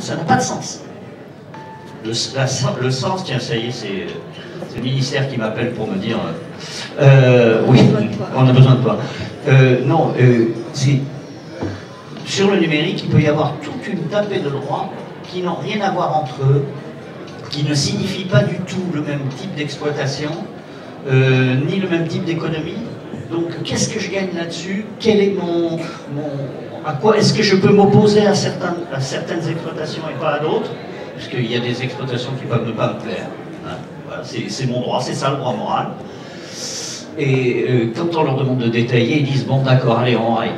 Ça n'a pas de sens. Le sens, tiens, ça y est, c'est le ministère qui m'appelle pour me dire oui, on a besoin de toi. Non, sur le numérique, il peut y avoir toute une tapée de droits qui n'ont rien à voir entre eux, qui ne signifient pas du tout le même type d'exploitation, ni le même type d'économie. Donc, qu'est-ce que je gagne là-dessus? Quel est à quoi est-ce que je peux m'opposer à certaines exploitations et pas à d'autres? Parce qu'il y a des exploitations qui peuvent ne pas me plaire. Hein. Voilà, c'est mon droit, c'est ça le droit moral. Et quand on leur demande de détailler, ils disent bon d'accord, allez, on raille.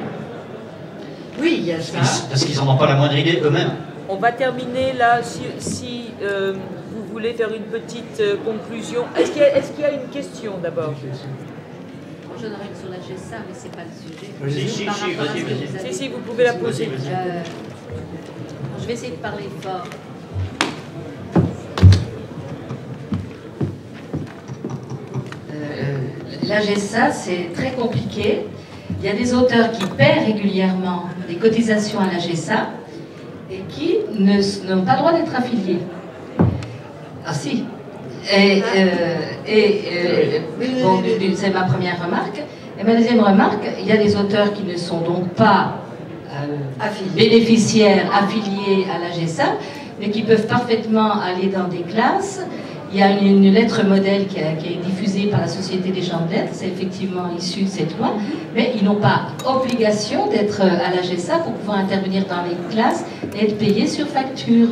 Oui, il y a ça. Parce qu'ils n'en ont pas la moindre idée eux-mêmes. On va terminer là, si vous voulez faire une petite conclusion. Est-ce qu'il y a une question d'abord? Je n'aurais que sur la GESA, mais ce n'est pas le sujet. Si, vas-y. Si, vous pouvez la poser. Je vais essayer de parler fort. La GESA, c'est très compliqué. Il y a des auteurs qui paient régulièrement des cotisations à la GESA et qui n'ont pas le droit d'être affiliés. Ah si. Bon, c'est ma première remarque. Et ma deuxième remarque, il y a des auteurs qui ne sont donc pas bénéficiaires, affiliés à la GESA, mais qui peuvent parfaitement aller dans des classes. Il y a une lettre modèle qui est diffusée par la Société des gens de lettres, c'est effectivement issu de cette loi, mais ils n'ont pas obligation d'être à la GESA pour pouvoir intervenir dans les classes et être payés sur facture.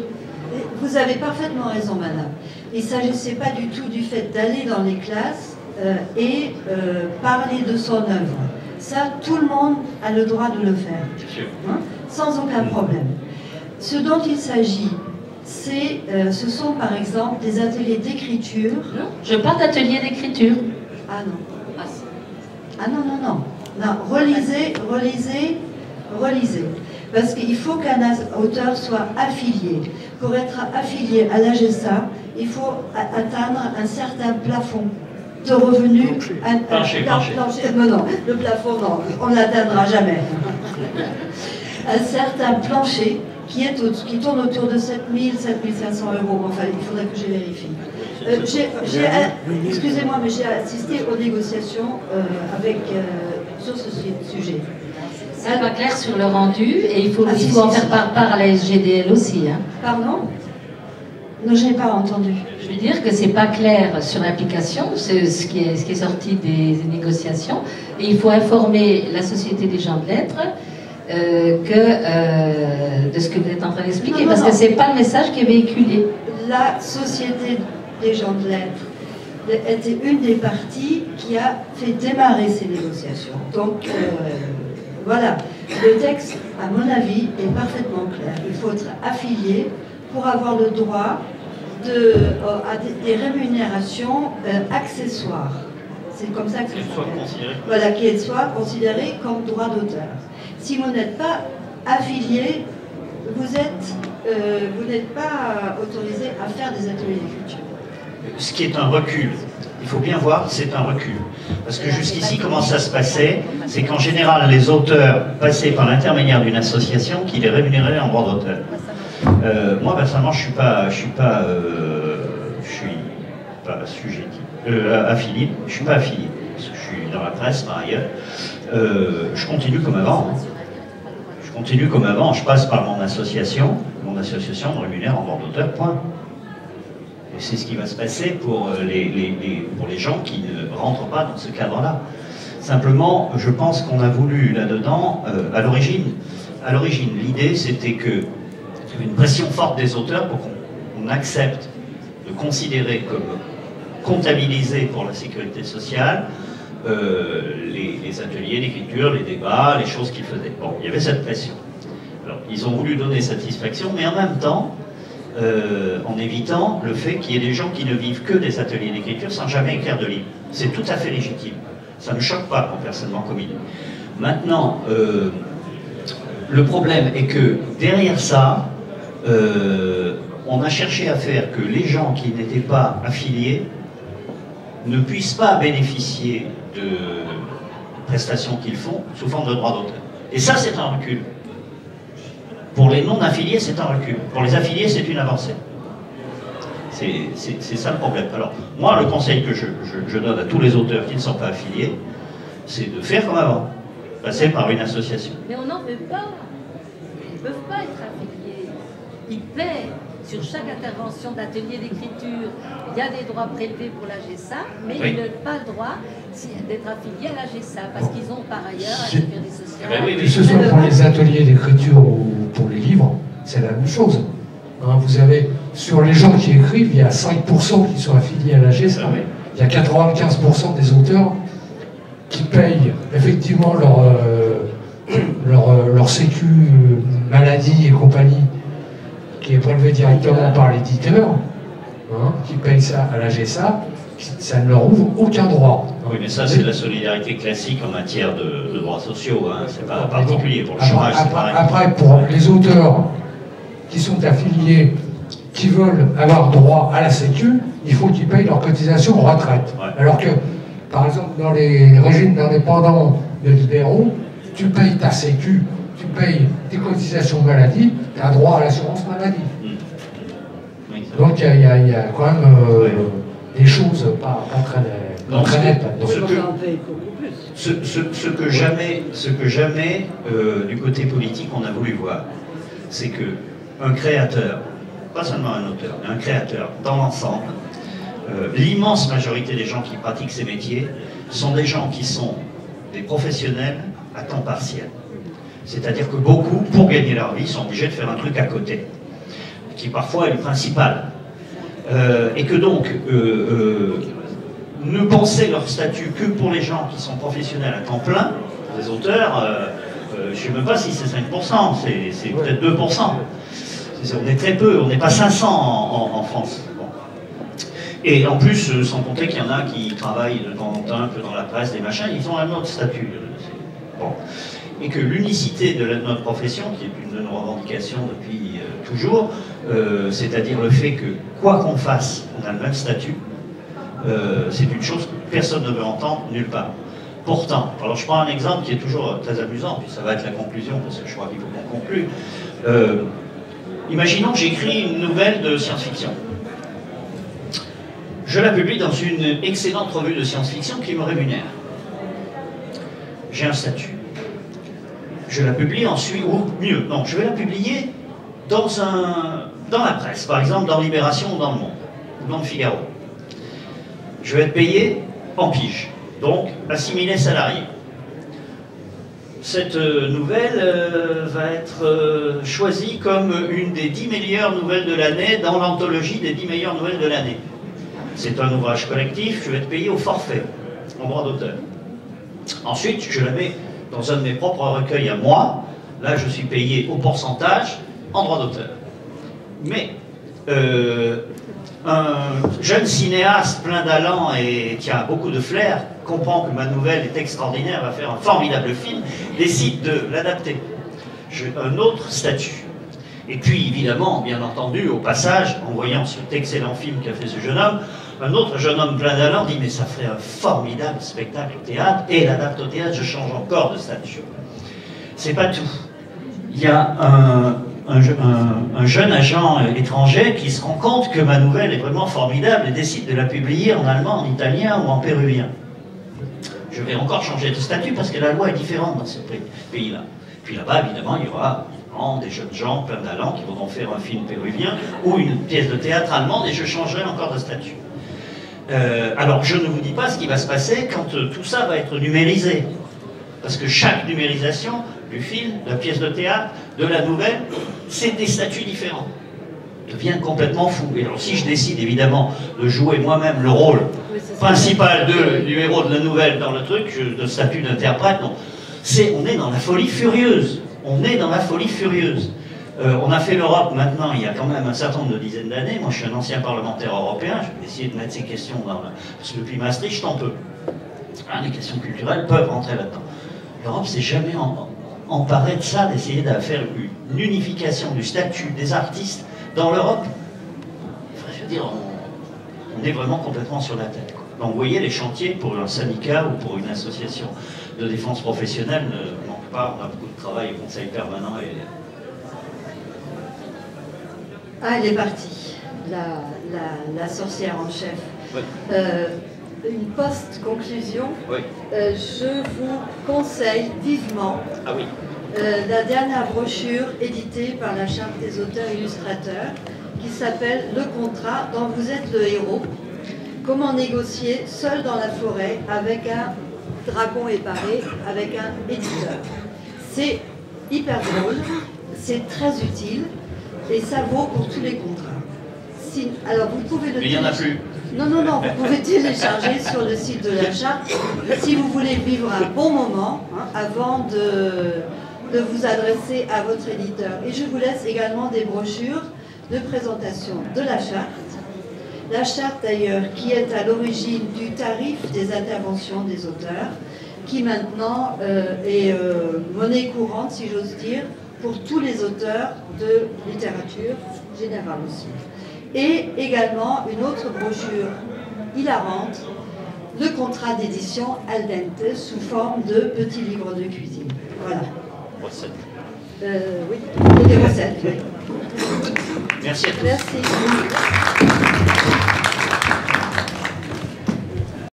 Vous avez parfaitement raison, madame. Il ne s'agissait pas du tout du fait d'aller dans les classes et parler de son œuvre. Ça, tout le monde a le droit de le faire, hein, sans aucun problème. Ce dont il s'agit, ce sont par exemple des ateliers d'écriture. Je parle d'ateliers d'écriture. Ah non. Ah non. Non, relisez. Parce qu'il faut qu'un auteur soit affilié. Pour être affilié à la GESA, il faut atteindre un certain plafond de revenus. Plancher. Non, le plafond, non, on ne l'atteindra jamais. Un certain plancher qui tourne autour de 7 000, 7 500 euros. Enfin, il faudrait que je vérifie. Excusez-moi, mais j'ai assisté aux négociations sur ce sujet. C'est pas clair sur le rendu et il faut en faire part à la SGDL aussi. Hein. Pardon? Non, je n'ai pas entendu. Je veux dire que c'est pas clair sur l'application, c'est ce qui est sorti des négociations. Et il faut informer la Société des gens de lettres de ce que vous êtes en train d'expliquer, parce que c'est pas le message qui est véhiculé. La Société des gens de lettres était une des parties qui a fait démarrer ces négociations. Donc, voilà. Le texte, à mon avis, est parfaitement clair. Il faut être affilié pour avoir le droit à des rémunérations accessoires. C'est comme ça que ça s'appelle. Voilà, qui soit considéré comme droit d'auteur. Si vous n'êtes pas affilié, vous n'êtes pas autorisé à faire des ateliers d'écriture. Ce qui est un recul. Il faut bien voir, c'est un recul. Parce que jusqu'ici, comment ça se passait? C'est qu'en général, les auteurs passaient par l'intermédiaire d'une association qui les rémunérait en droit d'auteur. Moi, personnellement, je suis pas assujetti, affilié. Je suis pas affilié, parce que je suis dans la presse par ailleurs. Je continue comme avant. Je passe par mon association me rémunère en droit d'auteur, point. Et c'est ce qui va se passer pour les gens qui ne rentrent pas dans ce cadre-là. Simplement, je pense qu'on a voulu là-dedans, à l'origine, l'idée c'était que une pression forte des auteurs pour qu'on accepte de considérer comme comptabilisés pour la sécurité sociale les ateliers d'écriture, les débats, les choses qu'ils faisaient. Bon, il y avait cette pression. Alors, ils ont voulu donner satisfaction, mais en même temps, en évitant le fait qu'il y ait des gens qui ne vivent que des ateliers d'écriture sans jamais écrire de livre. C'est tout à fait légitime. Ça ne me choque pas, moi, personnellement, comme idée. Maintenant, le problème est que derrière ça, on a cherché à faire que les gens qui n'étaient pas affiliés ne puissent pas bénéficier de prestations qu'ils font sous forme de droit d'auteur. Et ça, c'est un recul. Pour les non-affiliés, c'est un recul. Pour les affiliés, c'est une avancée. C'est ça le problème. Alors, moi, le conseil que je donne à tous les auteurs qui ne sont pas affiliés, c'est de faire comme avant, passer par une association. Mais on n'en veut pas. Ils ne peuvent pas être affiliés. Ils paient sur chaque intervention d'atelier d'écriture. Il y a des droits prélevés pour la GESA, mais oui. ils n'ont pas le droit d'être affiliés à la GESA, parce qu'ils ont par ailleurs la sécurité sociale. Ben oui, oui. Que ce soit pour les ateliers d'écriture ou pour les livres, c'est la même chose. Hein, vous avez, sur les gens qui écrivent, il y a 5% qui sont affiliés à la GESA. Ah oui. Il y a 95% des auteurs qui payent effectivement leur sécu, maladie et compagnie, qui est prélevé directement par l'éditeur, hein, qui paye ça à la GESA, ça ne leur ouvre aucun droit. Oui, mais ça, c'est de la solidarité classique en matière de droits sociaux, hein. C'est pas particulier. Pour le chômage, c'est pareil. Après, pour les auteurs qui sont affiliés, qui veulent avoir droit à la sécu, il faut qu'ils payent leur cotisation retraite. Ouais. Alors que, par exemple, dans les régimes d'indépendants de libéraux, tu payes ta sécu, tu payes tes cotisations maladie, tu as droit à l'assurance maladie. Oui, Donc il y a quand même des choses pas très nettes. Ce que jamais du côté politique on a voulu voir, c'est que un créateur, pas seulement un auteur, mais un créateur dans l'ensemble, l'immense majorité des gens qui pratiquent ces métiers sont des gens qui sont des professionnels à temps partiel. C'est-à-dire que beaucoup, pour gagner leur vie, sont obligés de faire un truc à côté, qui parfois est le principal. Et que donc, ne penser leur statut que pour les gens qui sont professionnels à temps plein, les auteurs, je ne sais même pas si c'est 5%, c'est peut-être 2%. On est très peu, on n'est pas 500 en France. Bon. Et en plus, sans compter qu'il y en a qui travaillent de temps en temps un peu dans la presse, des machins, ils ont un autre statut. Bon. Et que l'unicité de notre profession, qui est une de nos revendications depuis toujours, c'est-à-dire le fait que, quoi qu'on fasse, on a le même statut, c'est une chose que personne ne veut entendre nulle part. Pourtant, alors je prends un exemple qui est toujours très amusant, puis ça va être la conclusion, parce que je crois qu'il faut qu'on conclue. Imaginons que j'écris une nouvelle de science-fiction. Je la publie dans une excellente revue de science-fiction qui me rémunère. J'ai un statut. Je la publie ensuite, ou mieux, non, je vais la publier dans la presse, par exemple dans Libération ou dans Le Monde, ou dans Le Figaro. Je vais être payé en pige, donc assimilé salarié. Cette nouvelle va être choisie comme une des 10 meilleures nouvelles de l'année dans l'anthologie des 10 meilleures nouvelles de l'année. C'est un ouvrage collectif, je vais être payé au forfait, en droit d'auteur. Ensuite, je la mets dans un de mes propres recueils à moi. Là, je suis payé au pourcentage en droit d'auteur. Mais un jeune cinéaste plein d'allant et qui a beaucoup de flair comprend que ma nouvelle est extraordinaire, va faire un formidable film, décide de l'adapter. J'ai un autre statut. Et puis, évidemment, bien entendu, au passage, en voyant cet excellent film qu'a fait ce jeune homme, un autre jeune homme plein d'allant dit « mais ça ferait un formidable spectacle au théâtre, et l'adapte au théâtre, je change encore de statut. » C'est pas tout. Il y a un jeune agent étranger qui se rend compte que ma nouvelle est vraiment formidable et décide de la publier en allemand, en italien ou en péruvien. Je vais encore changer de statut parce que la loi est différente dans ce pays-là. Puis là-bas, évidemment, il y aura des jeunes gens plein d'allant qui vont faire un film péruvien ou une pièce de théâtre allemande et je changerai encore de statut. Alors, je ne vous dis pas ce qui va se passer quand tout ça va être numérisé. Parce que chaque numérisation du film, de la pièce de théâtre, de la nouvelle, c'est des statuts différents. Ça devient complètement fou. Et alors, si je décide évidemment de jouer moi-même le rôle principal du héros de la nouvelle dans le truc, de statut d'interprète, non. On est dans la folie furieuse. On est dans la folie furieuse. On a fait l'Europe maintenant, il y a quand même un certain nombre de dizaines d'années. Moi, je suis un ancien parlementaire européen. Je vais essayer de mettre ces questions dans parce que depuis Maastricht, on peut. Hein, les questions culturelles peuvent rentrer là-dedans. L'Europe s'est jamais emparée de ça, d'essayer de faire une unification du statut des artistes dans l'Europe. Enfin, je veux dire, on est vraiment complètement sur la tête, quoi. Donc, vous voyez, les chantiers pour un syndicat ou pour une association de défense professionnelle ne manquent pas. On a beaucoup de travail au Conseil permanent et Ah, elle est partie, la sorcière en chef. Oui. Une post-conclusion. Oui. Je vous conseille vivement Ah oui. la dernière brochure éditée par la Charte des auteurs-illustrateurs qui s'appelle « Le contrat dont vous êtes le héros. Comment négocier seul dans la forêt avec un dragon éparé, avec un éditeur ». C'est hyper drôle, c'est très utile et ça vaut pour tous les contrats. Alors vous pouvez le Mais il n'y en a plus. Non, vous pouvez télécharger sur le site de la Charte si vous voulez vivre un bon moment avant de vous adresser à votre éditeur. Et je vous laisse également des brochures de présentation de la Charte. La Charte d'ailleurs qui est à l'origine du tarif des interventions des auteurs, qui maintenant est monnaie courante, si j'ose dire, pour tous les auteurs de littérature générale aussi. Et également une autre brochure hilarante, le contrat d'édition al dente sous forme de petits livres de cuisine. Voilà. Recettes. Oui, des recettes, oui. Merci à tous. Merci.